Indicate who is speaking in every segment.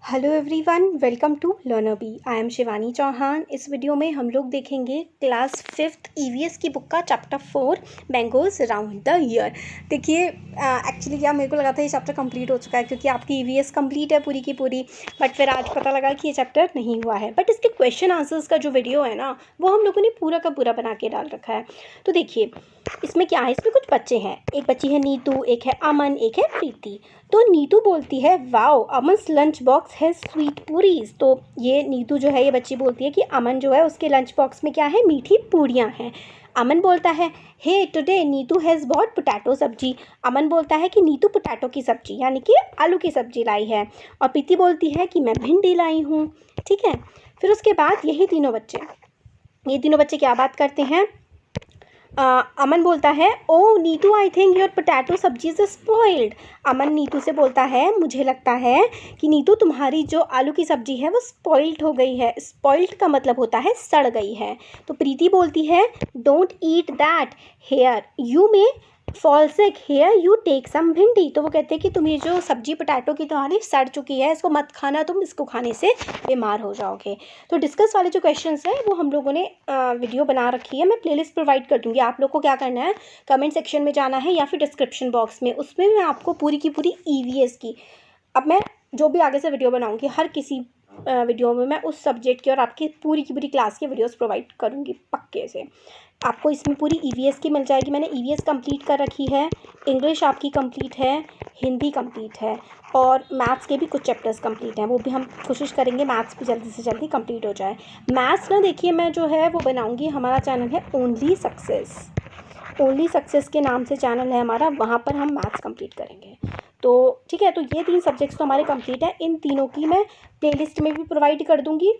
Speaker 1: Hello everyone, welcome to learner B. I am Shivani Chauhan. इस video में हम लोग देखेंगे क्लास 5th ईवीएस की बुक का chapter 4 mangoes round the year. देखिए एक्चुअली क्या मेरे को लगा था ये चैप्टर कंप्लीट हो चुका है क्योंकि आपकी ईवीएस कंप्लीट है पूरी की पूरी, बट फिर आज पता लगा कि ये चैप्टर नहीं हुआ है। बट इसके क्वेश्चन आंसर्स का जो वीडियो है ना, वो हम लोगों ने पूरा का पूरा बना के डाल रखा है। तो देखिए इसमें क्या है, इसमें कुछ बच्चे हैं, एक बच्ची है नीतू, एक है अमन, एक है प्रीति। तो नीतू बोलती है वाओ अमन्स लंच बॉक्स है स्वीट पूरीज। तो ये नीतू जो है, ये बच्ची बोलती है कि अमन जो है उसके लंच बॉक्स में क्या है, मीठी पूड़ियाँ हैं। अमन बोलता है hey today Neetu has bought potato sabzi. Aman बोलता है कि नीतू पोटैटो की सब्जी यानी कि आलू की सब्जी लाई है। और प्रीति बोलती है कि मैं भिंडी लाई हूँ। ठीक है, फिर उसके बाद ये तीनों बच्चे क्या बात करते हैं। अमन बोलता है oh Neetu I think your potato sabzi is spoiled. Aman Neetu से बोलता है मुझे लगता है कि नीतू तुम्हारी जो आलू की सब्जी है वो स्पॉइल्ड हो गई है। स्पॉइल्ड का मतलब होता है सड़ गई है। तो प्रीति बोलती है don't eat that here you may fall sick, here you take some bhindi. तो वो कहते हैं कि तुम ये जो सब्जी पोटैटो की तुम्हारी सड़ चुकी है, इसको मत खाना, तुम इसको खाने से बीमार हो जाओगे। तो डिस्कस वाले जो क्वेश्चंस हैं वो हम लोगों ने वीडियो बना रखी है, मैं प्लेलिस्ट प्रोवाइड कर दूँगी। आप लोग को क्या करना है, कमेंट सेक्शन में जाना है या फिर डिस्क्रिप्शन बॉक्स में, उसमें मैं आपको पूरी की पूरी ईवीएस की, अब मैं जो भी आगे से वीडियो बनाऊँगी हर किसी वीडियो में मैं उस सब्जेक्ट की और आपकी पूरी की पूरी क्लास की वीडियोस प्रोवाइड करूँगी पक्के से। आपको इसमें पूरी ईवीएस की मिल जाएगी। मैंने ईवीएस कंप्लीट कर रखी है, इंग्लिश आपकी कंप्लीट है, हिंदी कंप्लीट है और मैथ्स के भी कुछ चैप्टर्स कंप्लीट हैं। वो भी हम कोशिश करेंगे मैथ्स भी जल्दी से जल्दी कंप्लीट हो जाए। मैथ्स ना देखिए मैं जो है वो बनाऊँगी, हमारा चैनल है ओनली सक्सेस के नाम से चैनल है हमारा, वहाँ पर हम मैथ्स कंप्लीट करेंगे। तो ठीक है, तो ये 3 सब्जेक्ट्स तो हमारे कंप्लीट है। इन तीनों की मैं प्लेलिस्ट में भी प्रोवाइड कर दूँगी,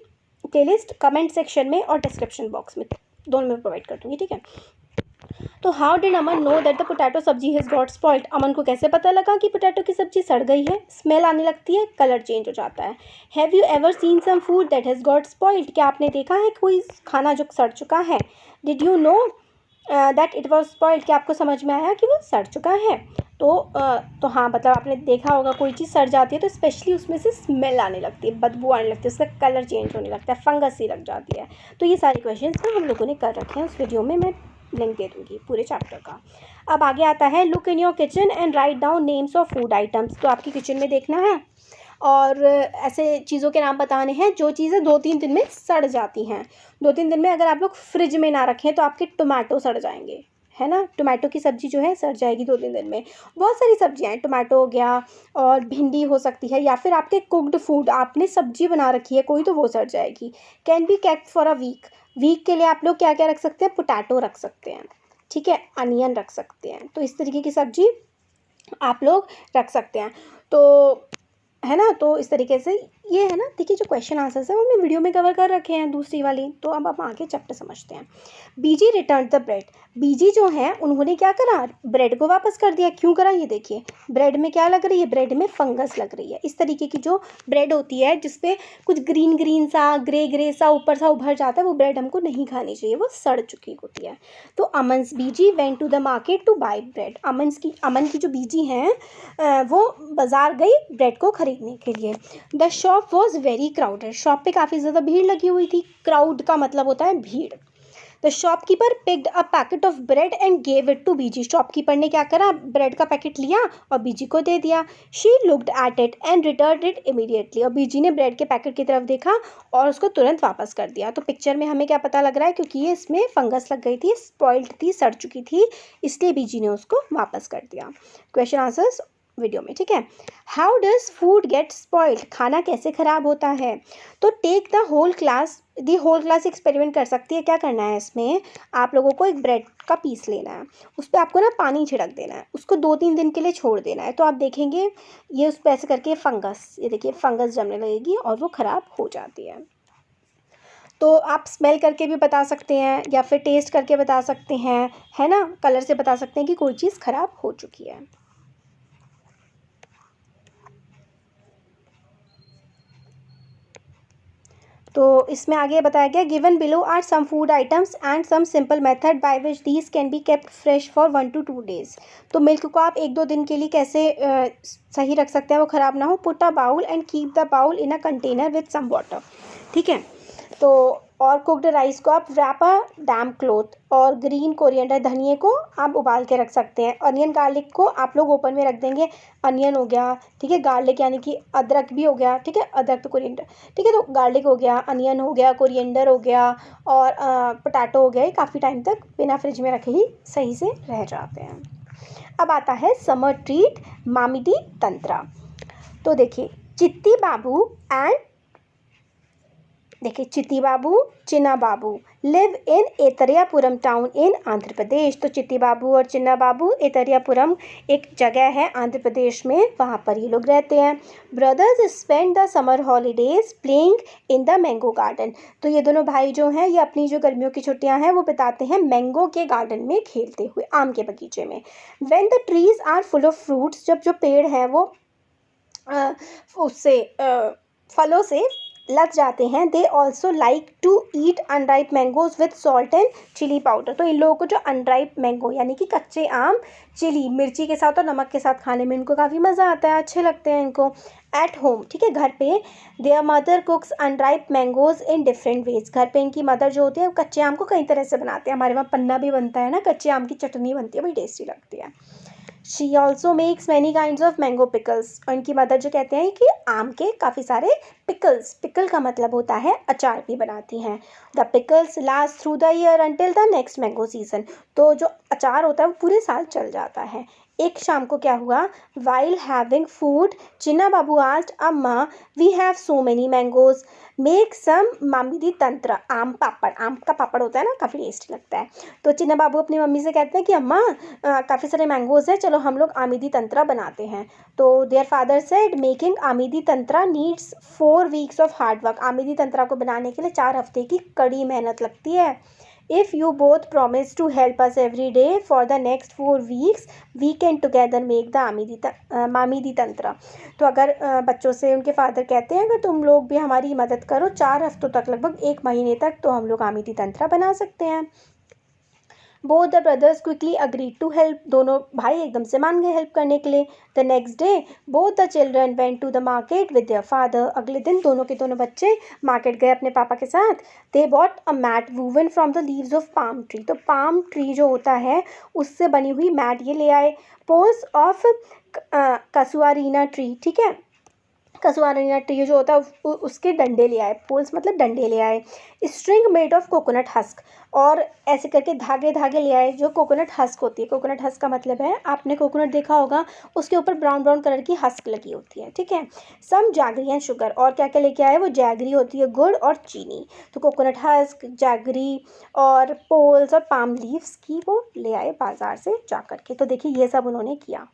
Speaker 1: प्लेलिस्ट कमेंट सेक्शन में और डिस्क्रिप्शन बॉक्स में, दोनों में प्रोवाइड कर दूँगी। ठीक है, तो how did Aman know that the potato सब्जी हैज़ गॉट स्पॉइल्ड। अमन को कैसे पता लगा कि पोटैटो की सब्जी सड़ गई है, स्मेल आने लगती है, कलर चेंज हो जाता है। Have you ever seen some food that has got spoiled. क्या आपने देखा है कोई खाना जो सड़ चुका है। Did you know that it was spoiled. क्या आपको समझ में आया कि वो सड़ चुका है। तो हाँ, मतलब आपने देखा होगा कोई चीज़ सड़ जाती है तो स्पेशली उसमें से स्मेल आने लगती है, बदबू आने लगती है, उसका कलर चेंज होने लगता है, फंगस सी लग जाती है। तो ये सारे क्वेश्चंस ना हम लोगों ने कर रखे हैं, उस वीडियो में मैं लिंक दे दूँगी पूरे चैप्टर का। अब आगे आता है look in your kitchen and write down names of food items. तो आपकी किचन में देखना है और ऐसे चीज़ों के नाम बताने हैं जो चीज़ें 2-3 दिन में सड़ जाती हैं। 2-3 दिन में अगर आप लोग फ्रिज में ना रखें तो आपके टोमेटो सड़ जाएंगे, है ना। टोमेटो की सब्ज़ी जो है सड़ जाएगी 2-3 दिन में। बहुत सारी सब्जियां हैं, टोमेटो हो गया और भिंडी हो सकती है, या फिर आपके कुक्ड फूड आपने सब्जी बना रखी है कोई, तो वो सड़ जाएगी। Can be kept for a week के लिए आप लोग क्या क्या रख सकते हैं, पोटैटो रख सकते हैं, ठीक है, अनियन रख सकते हैं। तो इस तरीके की सब्जी आप लोग रख सकते हैं, तो है ना। तो इस तरीके से ये है ना। देखिए जो क्वेश्चन आंसर्स है वो हमने वीडियो में कवर कर रखे हैं दूसरी वाली। तो अब हम आगे चैप्टर समझते हैं। बीजी रिटर्न द ब्रेड। बीजी जो है उन्होंने क्या करा, ब्रेड को वापस कर दिया। क्यों करा, ये देखिए ब्रेड में क्या लग रही है, ब्रेड में फंगस लग रही है। इस तरीके की जो ब्रेड होती है जिसपे कुछ ग्रीन ग्रीन सा, ग्रे सा ऊपर सा उभर जाता है, वो ब्रेड हमको नहीं खानी चाहिए, वो सड़ चुकी होती है। तो अमन्स बीजी went to the market to buy bread. Aman की जो बीजी हैं वो बाजार गई ब्रेड को खरीदने के लिए। The shop was very crowded. Shop पे काफ़ी ज़्यादा भीड़ लगी हुई थी। क्राउड का मतलब होता है भीड़। The shopkeeper picked a packet of bread and gave it to Biji. Shopkeeper ने क्या करा, ब्रेड का पैकेट लिया और बीजी को दे दिया। She looked at it and return it immediately. और बीजी ने ब्रेड के पैकेट की तरफ देखा और उसको तुरंत वापस कर दिया। तो पिक्चर में हमें क्या पता लग रहा है, क्योंकि ये इसमें फंगस लग गई थी, स्पॉइल्ड थी, सड़ चुकी थी, इसलिए बीजी ने उसको वापस कर दिया। क्वेश्चन आंसर्स वीडियो में, ठीक है। How does food get spoiled. खाना कैसे ख़राब होता है। तो take the whole class experiment कर सकती है। क्या करना है इसमें, आप लोगों को एक ब्रेड का पीस लेना है, उस पर आपको ना पानी छिड़क देना है, उसको 2-3 दिन के लिए छोड़ देना है। तो आप देखेंगे ये उस पर ऐसे करके फंगस, ये देखिए फंगस जमने लगेगी और वो ख़राब हो जाती है। तो आप स्मेल करके भी बता सकते हैं या फिर टेस्ट करके बता सकते हैं, है ना, कलर से बता सकते हैं कि कोई चीज़ ख़राब हो चुकी है। तो इसमें आगे बताया गया given below are some food items and some simple method by which these can be kept fresh for 1 to 2 days। तो मिल्क को आप 1-2 दिन के लिए कैसे सही रख सकते हैं वो ख़राब ना हो। Put a bowl and keep the bowl in a container with some water, ठीक है। तो और कुक्ड राइस को आप रैप अ डैम्प क्लॉथ, और ग्रीन कोरिएंडर धनिए को आप उबाल के रख सकते हैं। अनियन गार्लिक को आप लोग ओपन में रख देंगे। अनियन हो गया, ठीक है, गार्लिक यानी कि अदरक भी हो गया, ठीक है, अदरक तो कोरिएंडर, ठीक है। तो गार्लिक हो गया, अनियन हो गया, कोरिएंडर हो गया और पोटैटो हो गया, ये काफ़ी टाइम तक बिना फ्रिज में रखे ही सही से रह जाते हैं। अब आता है समर ट्रीट मामिडी तंत्रा। तो देखिए Chitti Babu Chinna Babu live in Atreyapuram town in Andhra Pradesh. तो चित्ती बाबू और चिन्ना बाबू एतरियापुरम एक जगह है आंध्र प्रदेश में, वहाँ पर ये लोग रहते हैं। Brothers spend the summer holidays playing in the mango garden. तो ये दोनों भाई जो हैं ये अपनी जो गर्मियों की छुट्टियाँ हैं वो बिताते हैं मैंगो के गार्डन में खेलते हुए, आम के बगीचे में। When the trees are full of fruits, जब जो पेड़ हैं वो उससे फलों से लग जाते हैं। They also like to eat unripe mangoes with salt and chilli powder. तो इन लोगों को जो अनराइप मैंगो यानी कि कच्चे आम चिली मिर्ची के साथ और नमक के साथ खाने में इनको काफ़ी मज़ा आता है, अच्छे लगते हैं इनको। एट होम, ठीक है, घर पे there mother कुक्स unripe mangoes in different ways. घर पे इनकी मदर जो होती है कच्चे आम को कई तरह से बनाते हैं। हमारे वहाँ पन्ना भी बनता है ना, कच्चे आम की चटनी बनती है, बड़ी टेस्टी लगती है। She also makes many kinds of mango pickles. और इनकी मदर जो कहते हैं कि आम के काफ़ी सारे पिकल्स, पिकल का मतलब होता है अचार, भी बनाती हैं। The pickles last through the year until the next mango season. तो जो अचार होता है वो पूरे साल चल जाता है। एक शाम को क्या हुआ, while having food Chinna Babu asked amma we have so many mangoes make some mamidi tandra. आम पापड़, आम का पापड़ होता है ना, काफ़ी टेस्टी लगता है। तो चिन्ना बाबू अपनी मम्मी से कहते हैं कि अम्मा काफ़ी सारे मैंगोज हैं, चलो हम लोग आमिदी तंत्रा बनाते हैं। तो their father said making mamidi tandra needs 4 weeks of hard work. Mamidi tandra को बनाने के लिए 4 हफ्ते की कड़ी मेहनत लगती है। If you both promise to help us every day for the next 4 weeks we can together make the mamidi tandra. तो अगर बच्चों से उनके फादर कहते हैं अगर तुम लोग भी हमारी मदद करो 4 हफ्तों तक, लगभग 1 महीने तक, तो हम लोग आमिदी तंत्रा बना सकते हैं। Both the brothers quickly agreed to help. दोनों भाई एकदम से मान गए हेल्प करने के लिए। The next day both the children went to the market with their father. अगले दिन दोनों के दोनों बच्चे मार्केट गए अपने पापा के साथ। They bought a mat woven from the leaves of palm tree. तो पाम ट्री जो होता है उससे बनी हुई मैट ये ले आए। पोल्स ऑफ कसूआरीना ट्री, ठीक है, कसूआरीना ट्री जो होता है उसके डंडे ले आए। पोल्स मतलब डंडे ले आए। String made of coconut husk, और ऐसे करके धागे धागे ले आए जो कोकोनट हस्क होती है। कोकोनट हस्क का मतलब है, आपने कोकोनट देखा होगा उसके ऊपर ब्राउन ब्राउन कलर की हस्क लगी होती है, ठीक है। सम जैगरी एंड शुगर, और क्या क्या लेके आए वो, जैगरी होती है गुड़ और चीनी। तो कोकोनट हस्क, जैगरी और पोल्स और पाम लीव्स की वो ले आए बाज़ार से जा कर के। तो देखिए ये सब उन्होंने किया।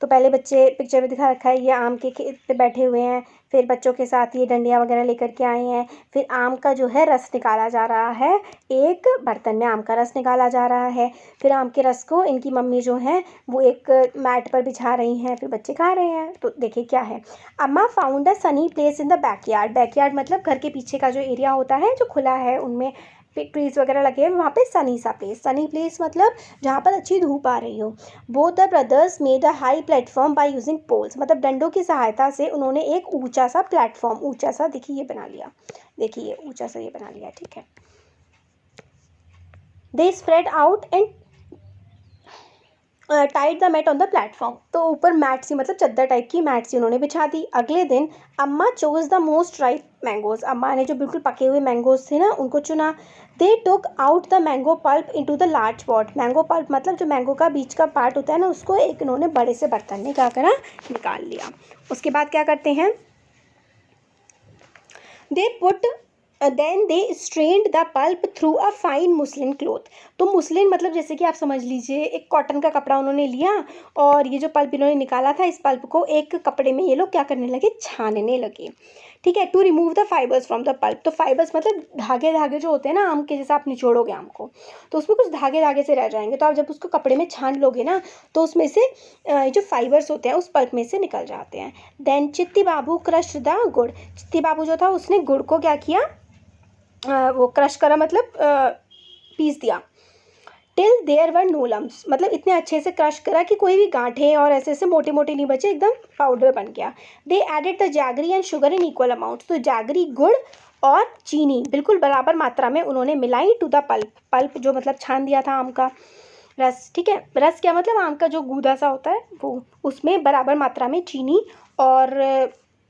Speaker 1: तो पहले बच्चे पिक्चर में दिखा रखा है ये आम के खेत पे बैठे हुए हैं, फिर बच्चों के साथ ये डंडियाँ वगैरह लेकर के आए हैं। फिर आम का जो है रस निकाला जा रहा है, एक बर्तन में आम का रस निकाला जा रहा है। फिर आम के रस को इनकी मम्मी जो है वो एक मैट पर बिछा रही हैं, फिर बच्चे खा रहे हैं। तो देखिए क्या है, अम्मा found a Sunny place in the backyard. Backyard मतलब घर के पीछे का जो एरिया होता है जो खुला है, उनमें ट्रीज वगैरह लगे हैं, वहाँ पे सनी सा प्लेस। सनी प्लेस मतलब जहाँ पर अच्छी धूप आ रही हो। Both the brothers made a high platform by using poles. मतलब डंडों की सहायता से उन्होंने एक ऊंचा सा प्लेटफॉर्म, ऊंचा सा देखिए ये बना लिया, देखिए ऊंचा सा ये बना लिया, ठीक है। They spread out and tied the mat on the platform. तो ऊपर मैट सी मतलब चादर टाइप की मैट सी उन्होंने बिछा दी। अगले दिन अम्मा chose the most ripe mangoes. अम्मा ने जो बिल्कुल पके हुए मैंगोज थे ना उनको चुना। They took out the mango pulp into the large pot. Mango pulp मतलब जो मैंगो का बीच का पार्ट होता है ना, उसको एक इन्होंने बड़े से बर्तन में क्या करा, निकाल लिया। उसके बाद क्या करते हैं, they put then they strained the pulp through a fine muslin cloth. तो मुस्लिन मतलब जैसे कि आप समझ लीजिए एक कॉटन का कपड़ा उन्होंने लिया और ये जो पल्प इन्होंने निकाला था, इस पल्प को एक कपड़े में ये लोग क्या करने लगे, छानने लगे। ठीक है, to remove the fibres from the pulp. तो फाइबर्स मतलब धागे धागे जो होते हैं ना आम के, जैसे आप निचोड़ोगे आम को तो उसमें कुछ धागे धागे से रह जाएंगे, तो आप जब उसको कपड़े में छान लोगे ना तो उसमें से जो फाइबर्स होते हैं उस पल्प में से निकल जाते हैं। देन चित्ती बाबू क्रश द गुड़। चित्ती बाबू जो था उसने गुड़ को क्या किया, वो क्रश करा मतलब पीस दिया। Till there were no lumps, मतलब इतने अच्छे से क्रश करा कि कोई भी गांठें और ऐसे ऐसे मोटे मोटे नहीं बचे, एकदम पाउडर बन गया। They added the jaggery and sugar in equal amount. तो जैगरी, गुड़ और चीनी बिल्कुल बराबर मात्रा में उन्होंने मिलाई टू द पल्प। पल्प जो मतलब छान दिया था आम का रस, ठीक है, रस क्या मतलब आम का जो गूदा सा होता है वो, उसमें बराबर मात्रा में चीनी और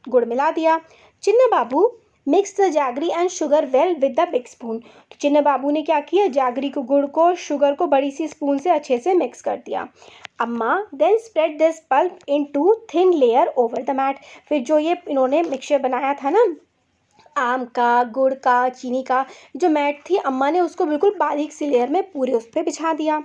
Speaker 1: गुड़ मिला दिया। Chinna Babu mix the jaggery and sugar well with the big spoon. तो चिन्ना बाबू ने क्या किया, जैगरी को, गुड़ को, शुगर को बड़ी सी स्पून से अच्छे से मिक्स कर दिया। Amma then spread this pulp into thin layer over the mat. फिर जो ये इन्होंने मिक्सचर बनाया था ना आम का, गुड़ का, चीनी का, जो मैट थी अम्मा ने उसको बिल्कुल बारीक सी लेयर में पूरे उस पर बिछा दिया।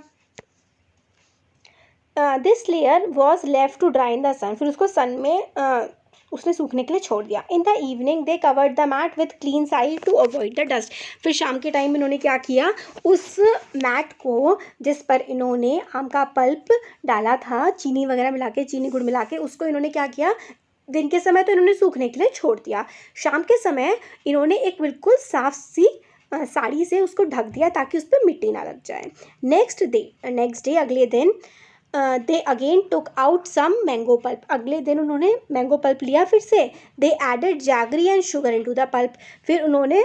Speaker 1: This layer was left to dry in the sun. फिर उसको सन में उसने सूखने के लिए छोड़ दिया। In the evening they covered the mat with clean side to avoid the dust. फिर शाम के टाइम इन्होंने क्या किया, उस मैट को जिस पर इन्होंने आम का पल्प डाला था, चीनी वगैरह मिला के, चीनी गुड़ मिला के, उसको इन्होंने क्या किया, दिन के समय तो इन्होंने सूखने के लिए छोड़ दिया, शाम के समय इन्होंने एक बिल्कुल साफ सी साड़ी से उसको ढक दिया ताकि उस पर मिट्टी ना लग जाए। नेक्स्ट डे अगले दिन they again took out some mango pulp. अगले दिन उन्होंने मैंगो पल्प लिया फिर से। They added jaggery and sugar into the pulp. फिर उन्होंने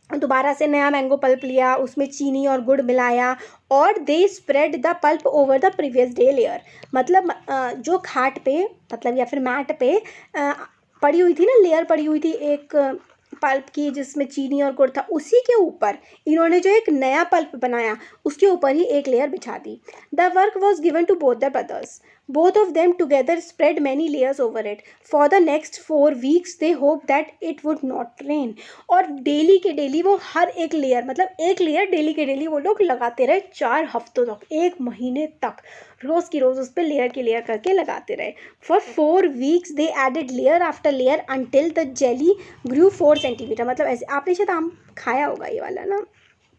Speaker 1: दोबारा से नया मैंगो पल्प लिया, उसमें चीनी और गुड़ मिलाया और they spread the pulp over the previous day layer. मतलब जो खाट पे मतलब या फिर मैट पे पड़ी हुई थी ना, लेयर पड़ी हुई थी एक पल्प की जिसमें चीनी और गुड़ था, उसी के ऊपर इन्होंने जो एक नया पल्प बनाया उसके ऊपर ही एक लेयर बिछा दी। The work was given to both the brothers. Both of them together spread many layers over it for the next 4 weeks. They hope that it would not rain. और डेली के daily वो हर एक layer, मतलब एक layer daily के daily वो लोग लगाते रहे 4 हफ्तों तक, 1 महीने तक रोज़ की रोज़ उस पर लेयर की लेयर करके लगाते रहे। For 4 weeks they added layer after layer until the jelly grew 4 centimetre. मतलब ऐसे आपने शायद आम खाया होगा ये वाला ना,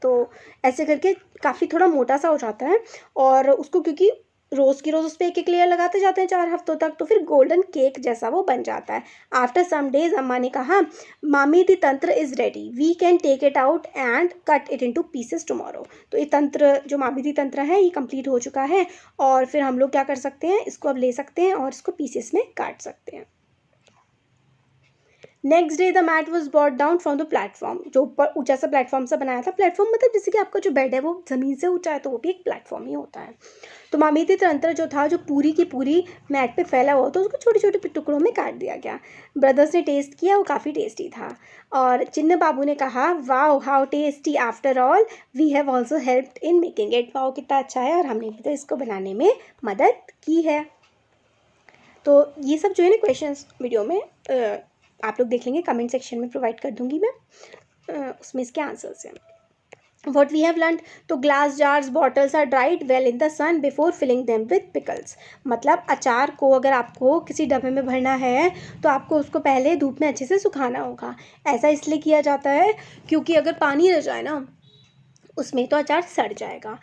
Speaker 1: तो ऐसे करके काफ़ी थोड़ा मोटा सा हो जाता है और उसको क्योंकि रोज़ की रोज़ उस पर एक एक लेयर लगाते जाते हैं 4 हफ्तों तक, तो फिर गोल्डन केक जैसा वो बन जाता है। आफ्टर सम डेज अम्मा ने कहा, Mami the tandra is ready, we can take it out and cut it into pieces tomorrow. तो ये तंत्र जो मामी दी तंत्र है ये कंप्लीट हो चुका है और फिर हम लोग क्या कर सकते हैं, इसको अब ले सकते हैं और इसको पीसेस में काट सकते हैं। Next day the mat was brought down from the platform. जो ऊपर ऊंचा सा प्लेटफॉर्म सा बनाया था, प्लेटफॉर्म मतलब जैसे कि आपका जो बेड है वो ज़मीन से ऊंचा है तो वो भी एक प्लेटफॉर्म ही होता है। तो मामीती तंत्र जो था, जो पूरी की पूरी मैट पे फैला हुआ था, उसको छोटे छोटे टुकड़ों में काट दिया गया। ब्रदर्स ने टेस्ट किया, वो काफ़ी टेस्टी था और चिन्ना बाबू ने कहा, wow how tasty, after all we have also helped in making it. Wow कितना अच्छा है और हमने भी तो इसको बनाने में मदद की है। तो ये सब जो है ना क्वेश्चंस वीडियो में आप लोग देख लेंगे, कमेंट सेक्शन में प्रोवाइड कर दूंगी मैं, उसमें इसके आंसर्स हैं। What we have learned, तो glass jars bottles are dried well in the sun before filling them with pickles. मतलब अचार को अगर आपको किसी डब्बे में भरना है तो आपको उसको पहले धूप में अच्छे से सुखाना होगा। ऐसा इसलिए किया जाता है क्योंकि अगर पानी रह जाए ना उसमें तो अचार सड़ जाएगा।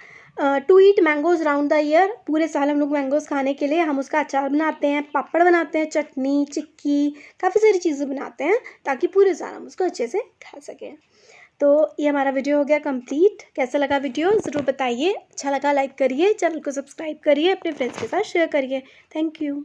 Speaker 1: To eat mangoes round the year, पूरे साल हम लोग मैंगोज़ खाने के लिए हम उसका अचार बनाते हैं, पापड़ बनाते हैं, चटनी, चिक्की, काफ़ी सारी चीज़ें बनाते हैं ताकि पूरे साल हम उसको अच्छे से खा सकें। तो ये हमारा वीडियो हो गया कंप्लीट। कैसा लगा वीडियो ज़रूर बताइए, अच्छा लगा लाइक करिए, चैनल को सब्सक्राइब करिए, अपने फ्रेंड्स के साथ शेयर करिए। Thank you.